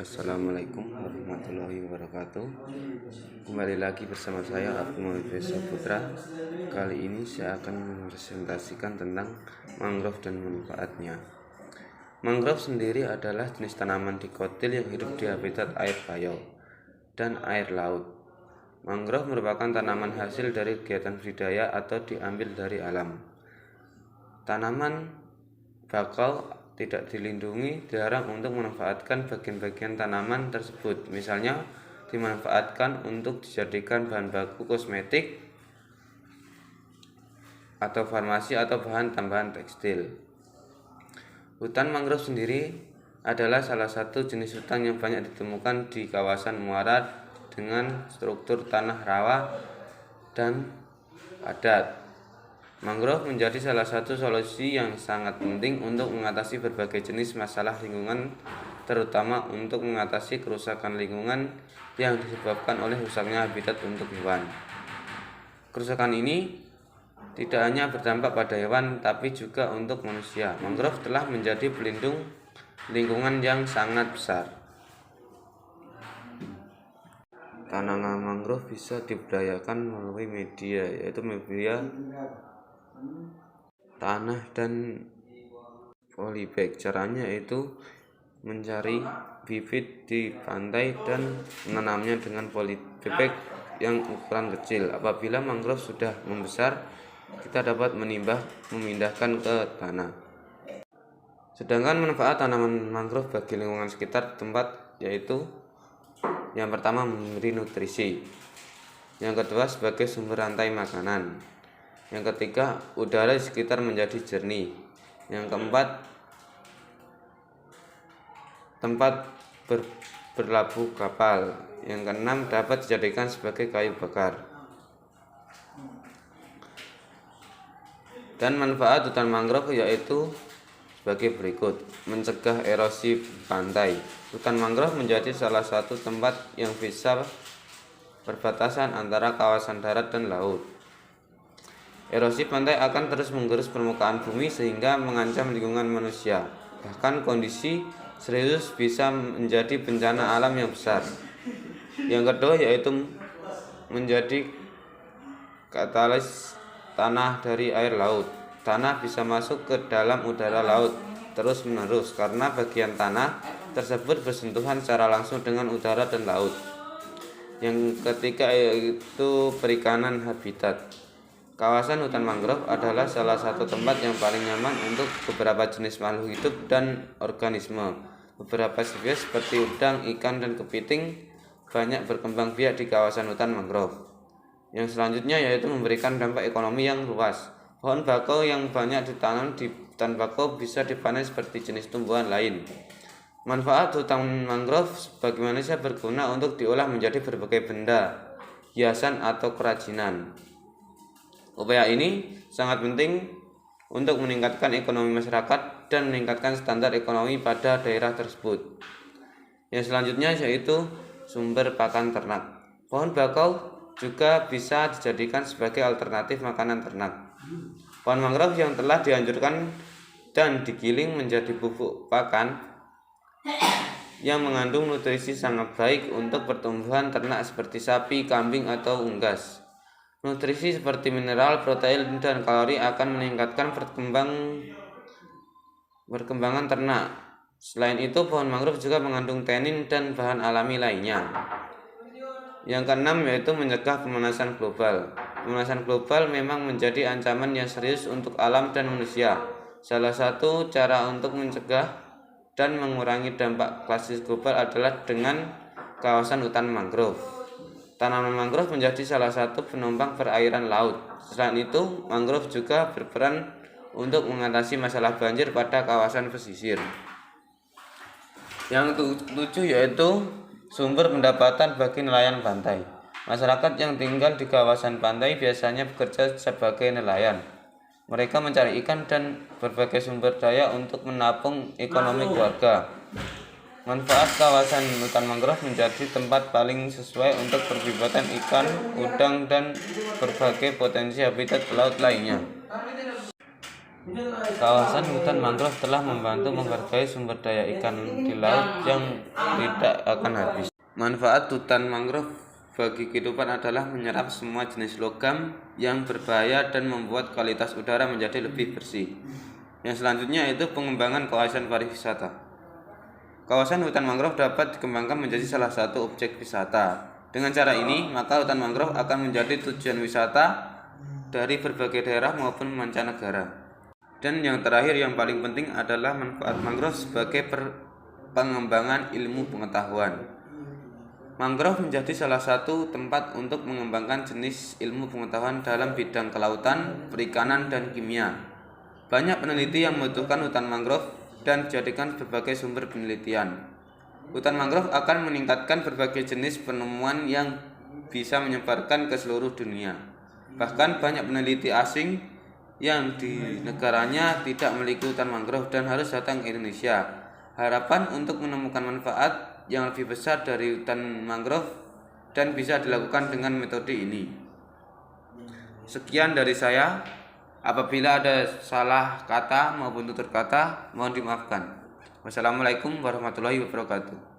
Assalamualaikum warahmatullahi wabarakatuh. Kembali lagi bersama saya Abdul Putra. Kali ini saya akan mempresentasikan tentang mangrove dan manfaatnya. Mangrove sendiri adalah jenis tanaman dikotil yang hidup di habitat air bayau dan air laut. Mangrove merupakan tanaman hasil dari kegiatan budidaya atau diambil dari alam. Tanaman bakau tidak dilindungi dilarang untuk memanfaatkan bagian-bagian tanaman tersebut. Misalnya dimanfaatkan untuk dijadikan bahan baku kosmetik atau farmasi atau bahan tambahan tekstil. Hutan mangrove sendiri adalah salah satu jenis hutan yang banyak ditemukan di kawasan muara dengan struktur tanah rawa dan padat. Mangrove menjadi salah satu solusi yang sangat penting untuk mengatasi berbagai jenis masalah lingkungan, terutama untuk mengatasi kerusakan lingkungan yang disebabkan oleh rusaknya habitat untuk hewan. Kerusakan ini tidak hanya berdampak pada hewan, tapi juga untuk manusia. Mangrove telah menjadi pelindung lingkungan yang sangat besar. Tanaman mangrove bisa dibudidayakan melalui media, yaitu media tanah dan polybag. Caranya yaitu mencari bibit di pantai dan menanamnya dengan polybag yang ukuran kecil. Apabila mangrove sudah membesar, kita dapat memindahkan ke tanah. Sedangkan manfaat tanaman mangrove bagi lingkungan sekitar tempat yaitu yang pertama memberi nutrisi, yang kedua sebagai sumber rantai makanan, yang ketiga udara di sekitar menjadi jernih, yang keempat tempat berlabuh kapal, yang keenam dapat dijadikan sebagai kayu bakar. Dan manfaat hutan mangrove yaitu sebagai berikut: mencegah erosi pantai. Hutan mangrove menjadi salah satu tempat yang bisa perbatasan antara kawasan darat dan laut. Erosi pantai akan terus menggerus permukaan bumi sehingga mengancam lingkungan manusia. Bahkan kondisi serius bisa menjadi bencana alam yang besar. Yang kedua yaitu menjadi katalis tanah dari air laut. Tanah bisa masuk ke dalam udara laut terus-menerus karena bagian tanah tersebut bersentuhan secara langsung dengan udara dan laut. Yang ketiga yaitu perikanan habitat. Kawasan hutan mangrove adalah salah satu tempat yang paling nyaman untuk beberapa jenis makhluk hidup dan organisme. Beberapa spesies seperti udang, ikan, dan kepiting banyak berkembang biak di kawasan hutan mangrove. Yang selanjutnya yaitu memberikan dampak ekonomi yang luas. Pohon bakau yang banyak ditanam di hutan bakau bisa dipanen seperti jenis tumbuhan lain. Manfaat hutan mangrove bagi manusia berguna untuk diolah menjadi berbagai benda, hiasan atau kerajinan. Upaya ini sangat penting untuk meningkatkan ekonomi masyarakat dan meningkatkan standar ekonomi pada daerah tersebut. Yang selanjutnya yaitu sumber pakan ternak. Pohon bakau juga bisa dijadikan sebagai alternatif makanan ternak. Pohon mangrove yang telah dianjurkan dan digiling menjadi pupuk pakan yang mengandung nutrisi sangat baik untuk pertumbuhan ternak seperti sapi, kambing, atau unggas. Nutrisi seperti mineral, protein, dan kalori akan meningkatkan perkembangan ternak. Selain itu, pohon mangrove juga mengandung tanin dan bahan alami lainnya. Yang keenam yaitu mencegah pemanasan global. Pemanasan global memang menjadi ancaman yang serius untuk alam dan manusia. Salah satu cara untuk mencegah dan mengurangi dampak krisis global adalah dengan kawasan hutan mangrove. Tanaman mangrove menjadi salah satu penopang perairan laut. Selain itu, mangrove juga berperan untuk mengatasi masalah banjir pada kawasan pesisir. Yang ketujuh yaitu sumber pendapatan bagi nelayan pantai. Masyarakat yang tinggal di kawasan pantai biasanya bekerja sebagai nelayan. Mereka mencari ikan dan berbagai sumber daya untuk menapung ekonomi keluarga. Manfaat kawasan hutan mangrove menjadi tempat paling sesuai untuk perbukitan ikan, udang, dan berbagai potensi habitat laut lainnya. Kawasan hutan mangrove telah membantu menghargai sumber daya ikan di laut yang tidak akan habis. Manfaat hutan mangrove bagi kehidupan adalah menyerap semua jenis logam yang berbahaya dan membuat kualitas udara menjadi lebih bersih. Yang selanjutnya itu pengembangan kawasan pariwisata. Kawasan hutan mangrove dapat dikembangkan menjadi salah satu objek wisata. Dengan cara ini, maka hutan mangrove akan menjadi tujuan wisata dari berbagai daerah maupun mancanegara. Dan yang terakhir yang paling penting adalah manfaat mangrove sebagai pengembangan ilmu pengetahuan. Mangrove menjadi salah satu tempat untuk mengembangkan jenis ilmu pengetahuan dalam bidang kelautan, perikanan, dan kimia. Banyak peneliti yang membutuhkan hutan mangrove dan dijadikan berbagai sumber penelitian. Hutan mangrove akan meningkatkan berbagai jenis penemuan yang bisa menyebarkan ke seluruh dunia. Bahkan banyak peneliti asing yang di negaranya tidak memiliki hutan mangrove dan harus datang ke Indonesia. Harapan untuk menemukan manfaat yang lebih besar dari hutan mangrove dan bisa dilakukan dengan metode ini. Sekian dari saya. Apabila ada salah kata maupun tutur kata, mohon dimaafkan. Wassalamualaikum warahmatullahi wabarakatuh.